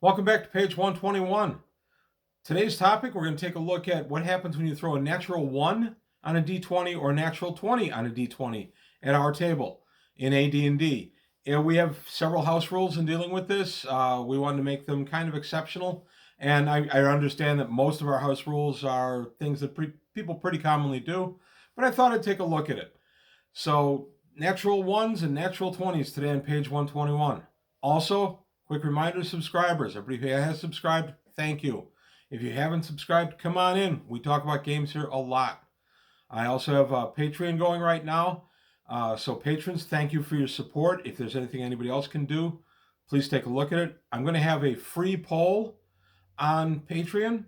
Welcome back to page 121. Today's topic, we're going to take a look at what happens when you throw a natural 1 on a d20 or a natural 20 on a d20 at our table in AD&D. And we have several house rules in dealing with this. We wanted to make them kind of exceptional. And I understand that most of our house rules are things that people pretty commonly do, but I thought I'd take a look at it. So, natural 1s and natural 20s today on page 121. Also, quick reminder, subscribers. Everybody who has subscribed, thank you. If you haven't subscribed, come on in. We talk about games here a lot. I also have a Patreon going right now. So patrons, thank you for your support. If there's anything anybody else can do, please take a look at it. I'm going to have a free poll on Patreon.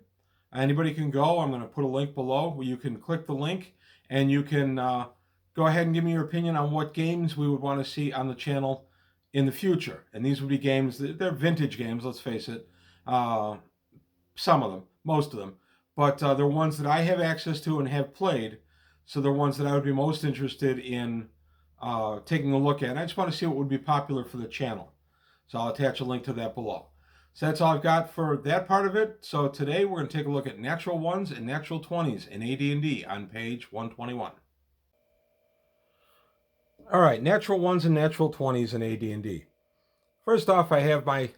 Anybody can go. I'm going to put a link below where you can click the link and you can go ahead and give me your opinion on what games we would want to see on the channel in the future. And these would be games, they're vintage games, let's face it. Some of them, most of them. But they're ones that I have access to and have played. So they're ones that I would be most interested in taking a look at. I just want to see what would be popular for the channel. So I'll attach a link to that below. So that's all I've got for that part of it. So today we're going to take a look at natural 1s and natural 20s in AD&D on page 121. All right, natural 1s and natural 20s in AD&D. First off, I have my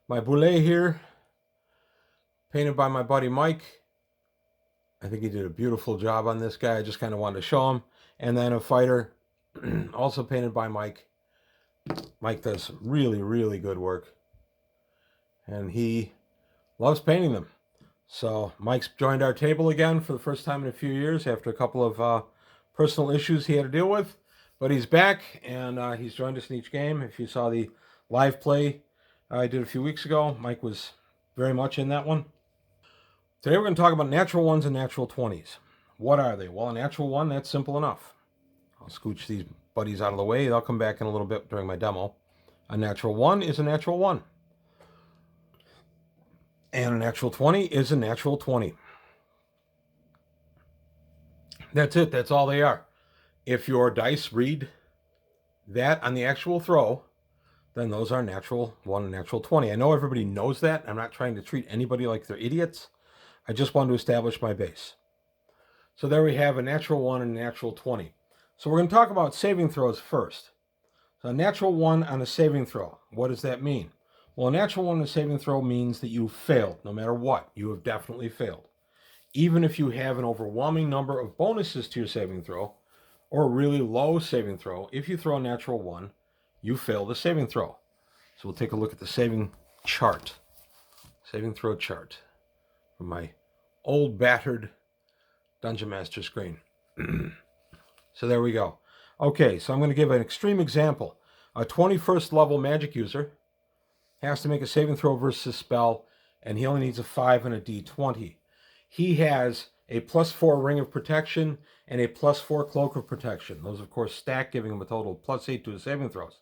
boulet here, painted by my buddy Mike. I think he did a beautiful job on this guy. I just kind of wanted to show him. And then a fighter, also painted by Mike. Mike does some really, really good work. And he loves painting them. So Mike's joined our table again for the first time in a few years after a couple of personal issues he had to deal with. But he's back, and he's joined us in each game. If you saw the live play I did a few weeks ago, Mike was very much in that one. Today we're going to talk about natural 1s and natural 20s. What are they? Well, a natural 1, that's simple enough. I'll scooch these buddies out of the way. They'll come back in a little bit during my demo. A natural 1 is a natural 1. And a natural 20 is a natural 20. That's it. That's all they are. If your dice read that on the actual throw, then those are natural 1 and natural 20. I know everybody knows that. I'm not trying to treat anybody like they're idiots. I just wanted to establish my base. So there we have a natural 1 and a natural 20. So we're going to talk about saving throws first. So a natural 1 on a saving throw. What does that mean? Well, a natural 1 on a saving throw means that you failed. No matter what, you have definitely failed. Even if you have an overwhelming number of bonuses to your saving throw, or a really low saving throw, if you throw a natural 1, you fail the saving throw. So we'll take a look at the saving chart. Saving throw chart from my old battered Dungeon Master screen. So there we go. Okay, so I'm going to give an extreme example. A 21st level magic user has to make a saving throw versus a spell, and he only needs a 5 and a d20. He has a +4 ring of protection and a +4 cloak of protection. Those, of course, stack, giving him a total of +8 to his saving throws.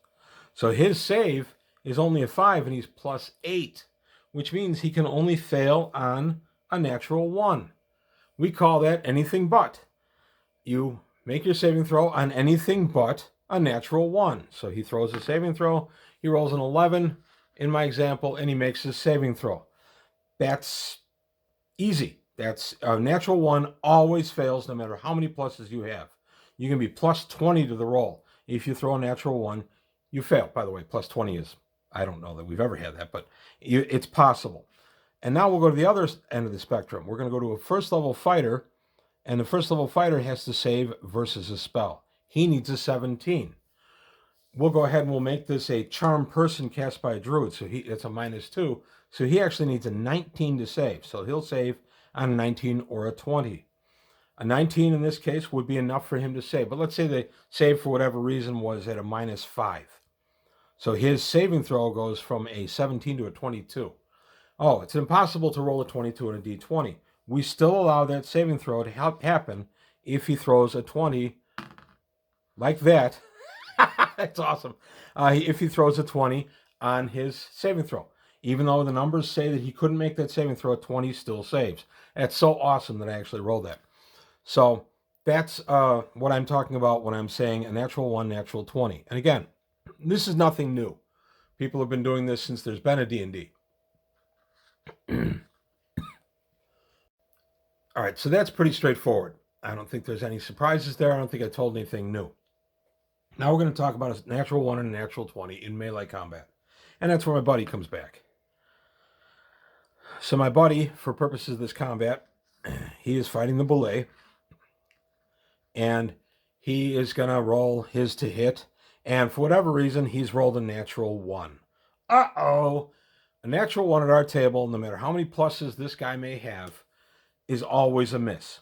So his save is only a 5, and he's +8, which means he can only fail on a natural 1. We call that anything but. You make your saving throw on anything but a natural 1. So he throws a saving throw, he rolls an 11 in my example, and he makes his saving throw. That's easy. That's a natural 1 always fails no matter how many pluses you have. You can be +20 to the roll. If you throw a natural 1, you fail. By the way, +20 is, I don't know that we've ever had that, but it's possible. And now we'll go to the other end of the spectrum. We're going to go to a first level fighter, and the first level fighter has to save versus a spell. He needs a 17. We'll go ahead and we'll make this a charm person cast by a druid. So it's a -2. So he actually needs a 19 to save. So he'll save on a 19 or a 20. A 19 in this case would be enough for him to save. But let's say the save for whatever reason was at a -5. So his saving throw goes from a 17 to a 22. Oh, it's impossible to roll a 22 and a d20. We still allow that saving throw to happen if he throws a 20 like that. That's awesome. If he throws a 20 on his saving throw. Even though the numbers say that he couldn't make that saving throw, 20 still saves. That's so awesome that I actually rolled that. So that's what I'm talking about when I'm saying a natural 1, natural 20. And again, this is nothing new. People have been doing this since there's been a D&D. All right, so that's pretty straightforward. I don't think there's any surprises there. I don't think I told anything new. Now we're going to talk about a natural 1 and a natural 20 in melee combat. And that's where my buddy comes back. So my buddy, for purposes of this combat, he is fighting the belay. And he is going to roll his to hit. And for whatever reason, he's rolled a natural 1. Uh-oh. A natural 1 at our table, no matter how many pluses this guy may have, is always a miss.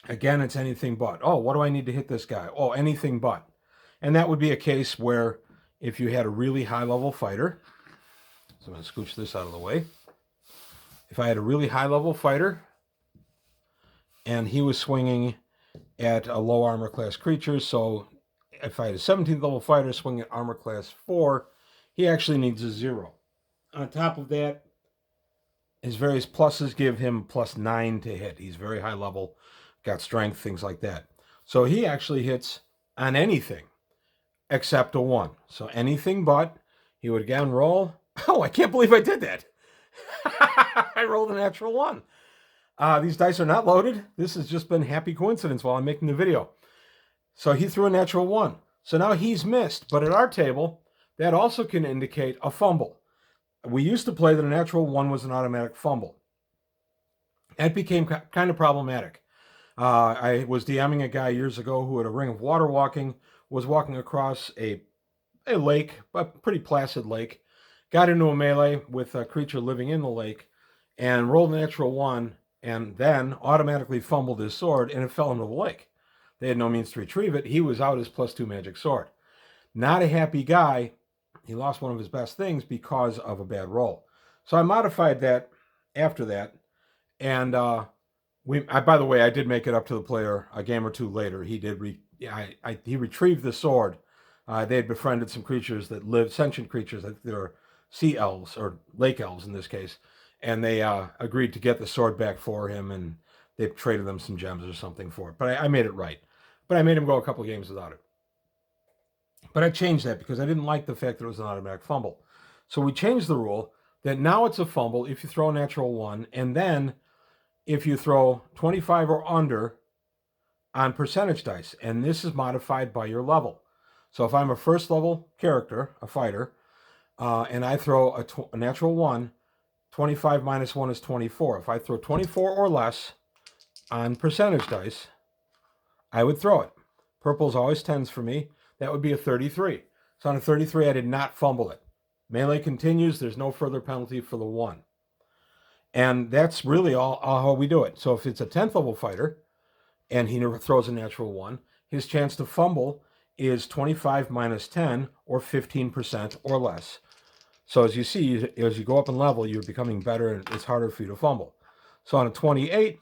Again, it's anything but. Oh, what do I need to hit this guy? Oh, anything but. And that would be a case where if you had a really high-level fighter, so I'm going to scooch this out of the way. If I had a really high-level fighter and he was swinging at a low armor class creature, so if I had a 17th level fighter swinging at armor class 4, he actually needs a 0. On top of that, his various pluses give him +9 to hit. He's very high level, got strength, things like that. So he actually hits on anything except a 1. So anything but, he would again roll. Oh, I can't believe I did that. I rolled a natural 1. These dice are not loaded. This has just been happy coincidence while I'm making the video. So he threw a natural 1. So now he's missed. But at our table, that also can indicate a fumble. We used to play that a natural 1 was an automatic fumble. That became kind of problematic. I was DMing a guy years ago who had a ring of water walking, was walking across a lake, a pretty placid lake, got into a melee with a creature living in the lake, and rolled a natural 1, and then automatically fumbled his sword, and it fell into the lake. They had no means to retrieve it. He was out his +2 magic sword. Not a happy guy. He lost one of his best things because of a bad roll. So I modified that after that. And by the way, I did make it up to the player a game or two later. He did. He retrieved the sword. They had befriended some creatures that lived, sentient creatures. I think they were sea elves or lake elves in this case. And they agreed to get the sword back for him. And they traded them some gems or something for it. But I made it right. But I made him go a couple games without it. But I changed that because I didn't like the fact that it was an automatic fumble. So we changed the rule that now it's a fumble if you throw a natural 1, and then if you throw 25 or under on percentage dice. And this is modified by your level. So if I'm a first level character, a fighter, and I throw a natural 1, 25 minus 1 is 24. If I throw 24 or less on percentage dice, I would throw it. Purple's always 10s for me. That would be a 33. So on a 33, I did not fumble it. Melee continues. There's no further penalty for the 1. And that's really all how we do it. So if it's a 10th level fighter and he throws a natural 1, his chance to fumble is 25 minus 10 or 15% or less. So as you see, as you go up in level, you're becoming better and it's harder for you to fumble. So on a 28,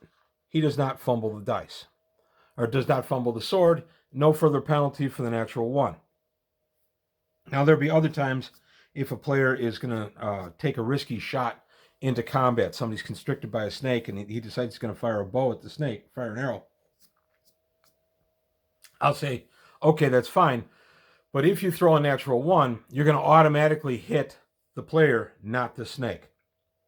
he does not fumble the dice or does not fumble the sword. No further penalty for the natural 1. Now, there'll be other times if a player is going to take a risky shot into combat. Somebody's constricted by a snake, and he decides he's going to fire a bow at the snake, fire an arrow. I'll say, okay, that's fine. But if you throw a natural 1, you're going to automatically hit the player, not the snake.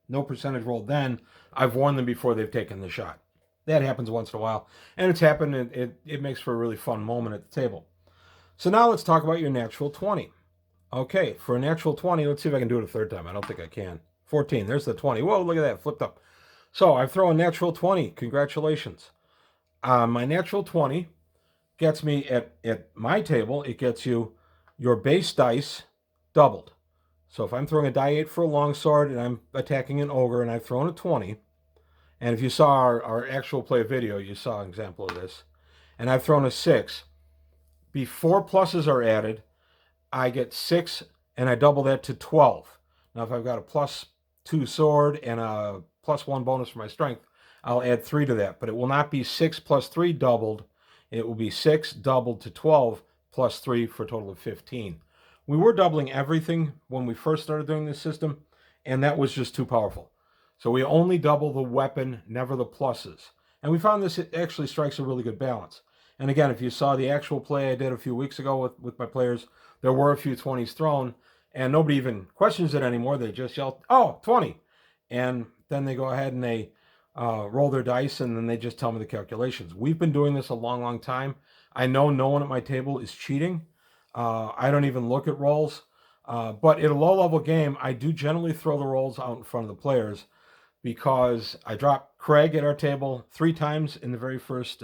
No percentage roll then. I've warned them before they've taken the shot. That happens once in a while. And it's happened. It makes for a really fun moment at the table. So now let's talk about your natural 20. Okay, for a natural 20, let's see if I can do it a third time. I don't think I can. 14, there's the 20. Whoa, look at that, flipped up. So I throw a natural 20. Congratulations. My natural 20 gets me at my table, it gets you your base dice doubled. So if I'm throwing a die 8 for a longsword and I'm attacking an ogre and I've thrown a 20, and if you saw our actual play video, you saw an example of this, and I've thrown a 6, before pluses are added, I get 6 and I double that to 12. Now if I've got a +2 sword and a +1 bonus for my strength, I'll add 3 to that, but it will not be 6 plus 3 doubled. It will be 6 doubled to 12 plus 3 for a total of 15. We were doubling everything when we first started doing this system, and that was just too powerful. So we only double the weapon, never the pluses. And we found this actually strikes a really good balance. And again, if you saw the actual play I did a few weeks ago with my players, there were a few 20s thrown, and nobody even questions it anymore. They just yelled, oh, 20. and then they go ahead and they roll their dice, and then they just tell me the calculations. We've been doing this a long, long time. I know no one at my table is cheating. I don't even look at rolls. But in a low-level game, I do generally throw the rolls out in front of the players because I dropped Craig at our table 3 times in the very first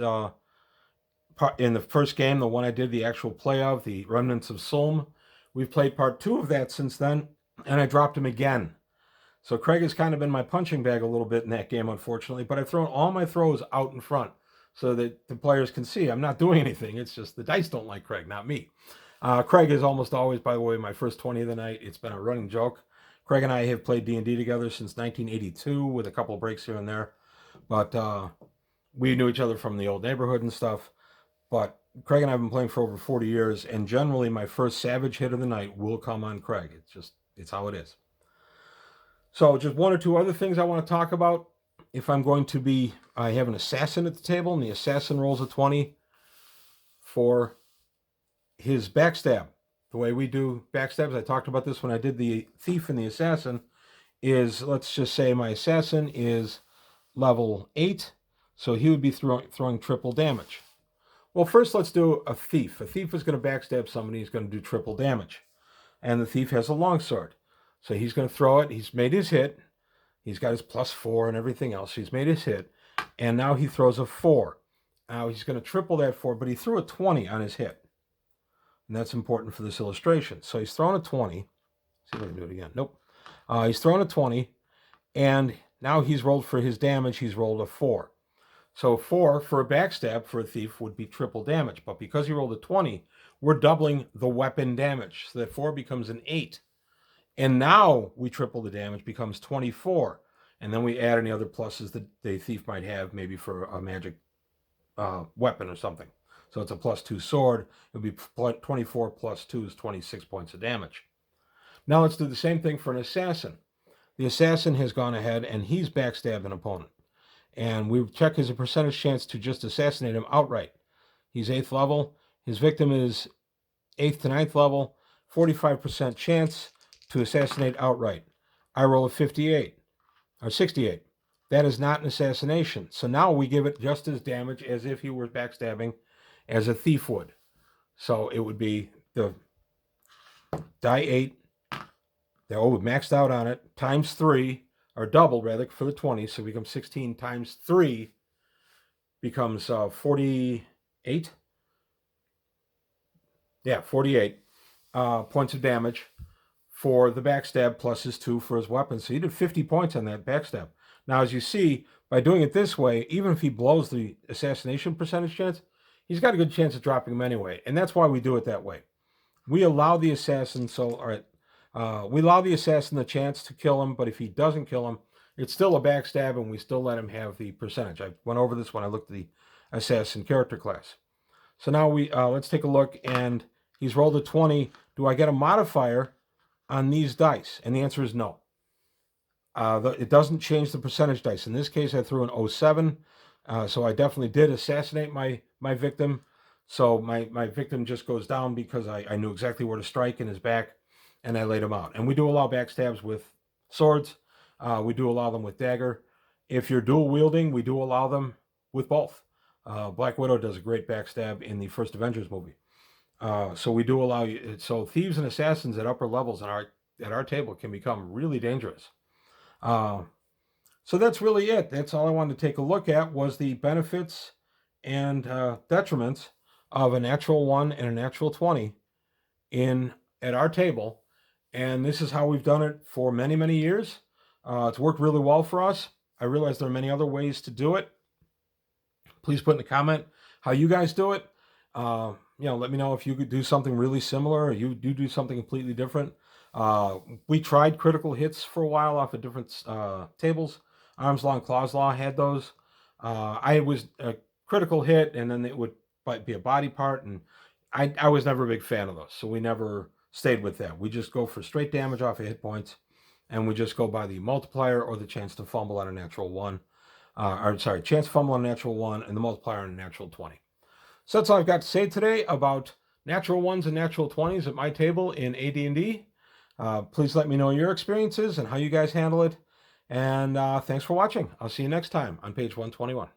in the first game, the one I did the actual play of, the Remnants of Sulm. We've played part 2 of that since then, and I dropped him again. So Craig has kind of been my punching bag a little bit in that game, unfortunately, but I've thrown all my throws out in front so that the players can see I'm not doing anything. It's just the dice don't like Craig, not me. Craig is almost always, by the way, my first 20 of the night. It's been a running joke. Craig and I have played D&D together since 1982 with a couple of breaks here and there. But we knew each other from the old neighborhood and stuff. But Craig and I have been playing for over 40 years, and generally my first savage hit of the night will come on Craig. It's how it is. So just 1 or 2 other things I want to talk about. If I'm going to be, I have an assassin at the table, and the assassin rolls a 20 for his backstab. The way we do backstabs, I talked about this when I did the thief and the assassin, is let's just say my assassin is level 8, so he would be throwing triple damage. Well, first let's do a thief. A thief is going to backstab somebody. He's going to do triple damage. And the thief has a longsword. So he's going to throw it. He's made his hit. He's got his +4 and everything else. He's made his hit. And now he throws a 4. Now he's going to triple that 4, but he threw a 20 on his hit. And that's important for this illustration. So he's thrown a 20. See if I can do it again. Nope. He's thrown a 20. And now he's rolled for his damage. He's rolled a 4. So 4 for a backstab for a thief would be triple damage. But because he rolled a 20, we're doubling the weapon damage. So that 4 becomes an 8. And now we triple the damage, becomes 24. And then we add any other pluses that the thief might have, maybe for a magic weapon or something. So it's a +2 sword. It would be 24 + 2 is 26 points of damage. Now let's do the same thing for an assassin. The assassin has gone ahead and he's backstabbed an opponent. And we check his percentage chance to just assassinate him outright. He's 8th level. His victim is 8th to 9th level. 45% chance to assassinate outright. I roll a 58 or 68. That is not an assassination. So now we give it just as damage as if he were backstabbing as a thief would. So it would be the die 8. They're maxed out on it, times 3, or doubled rather, for the 20. So it becomes 16 times 3 becomes 48. Yeah, 48 points of damage for the backstab plus his 2 for his weapon. So he did 50 points on that backstab. Now, as you see, by doing it this way, even if he blows the assassination percentage chance, he's got a good chance of dropping him anyway. And that's why we do it that way. We allow the assassin, we allow the assassin the chance to kill him, but if he doesn't kill him, it's still a backstab, and we still let him have the percentage. I went over this when I looked at the assassin character class. So now let's take a look, and he's rolled a 20. Do I get a modifier on these dice? And the answer is no. It doesn't change the percentage dice. In this case, I threw an 07, so I definitely did assassinate my victim. So my victim just goes down because I knew exactly where to strike in his back, and I laid him out. And we do allow backstabs with swords. We do allow them with dagger. If you're dual wielding, we do allow them with both. Black Widow does a great backstab in the first Avengers movie. So we do allow you. So thieves and assassins at upper levels at our table can become really dangerous. So that's really it. That's all I wanted to take a look at was the benefits and detriments of a natural 1 and a natural 20 at our table. And this is how we've done it for many, many years. It's worked really well for us. I realize there are many other ways to do it. Please put in the comment how you guys do it. Let me know if you could do something really similar or you do something completely different. We tried critical hits for a while off of different tables. Arms Law and Claws Law had those. I was a critical hit, and then it would be a body part, and I was never a big fan of those, so we never stayed with that. We just go for straight damage off of hit points, and we just go by the multiplier or the chance to fumble on a natural 1. Chance to fumble on a natural 1 and the multiplier on a natural 20. So that's all I've got to say today about natural 1s and natural 20s at my table in AD&D. Please let me know your experiences and how you guys handle it. And thanks for watching. I'll see you next time on page 121.